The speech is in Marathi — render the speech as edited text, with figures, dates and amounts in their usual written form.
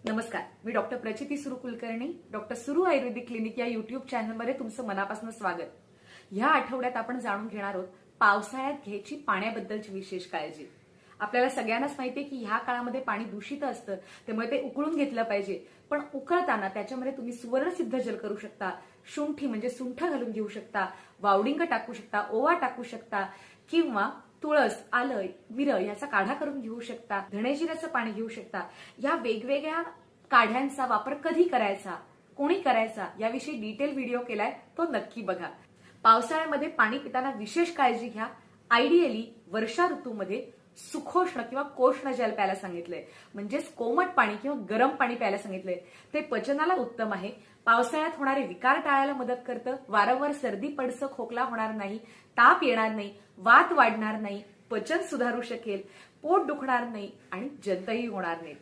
नमस्कार, मी डॉक्टर प्रचिती सुरू कुलकर्णी, डॉक्टर सुरू आयुर्वेदिक क्लिनिक या युट्यूब चॅनलमध्ये तुमचं मनापासून स्वागत. ह्या आठवड्यात आपण जाणून घेणार आहोत पावसाळ्यात घ्यायची पाण्याबद्दलची विशेष काळजी. आपल्याला सगळ्यांनाच माहिती आहे की ह्या काळामध्ये पाणी दूषित असतं, त्यामुळे ते उकळून घेतलं पाहिजे. पण उकळताना त्याच्यामध्ये तुम्ही सुवर्णसिद्ध जल करू शकता, शुंठी म्हणजे सुंठ घालून घेऊ शकता, वावडिंग टाकू शकता, ओवा टाकू शकता किंवा तुळस, आलं, मिरं याचा काढा करून घेऊ शकता, धणेजिऱ्याचं पाणी घेऊ शकता. या वेगवेगळ्या काढ्यांचा वापर कधी करायचा, कोणी करायचा याविषयी डिटेल व्हिडिओ केलाय, तो नक्की बघा. पावसाळ्यामध्ये पाणी पिताना विशेष काळजी घ्या. आयडियली वर्षा ऋतूमध्ये सुखोष्ण किंवा कोष्ण जल प्यायला सांगितलंय, म्हणजेच कोमट पाणी किंवा गरम पाणी प्यायला सांगितलंय. ते पचनाला उत्तम आहे, पावसाळ्यात होणारे विकार टाळायला मदत करतं, वारंवार सर्दी पडसं खोकला होणार नाही, ताप येणार नाही, वात वाढणार नाही, पचन सुधारू शकेल, पोट दुखणार नाही आणि जंतही होणार नाही.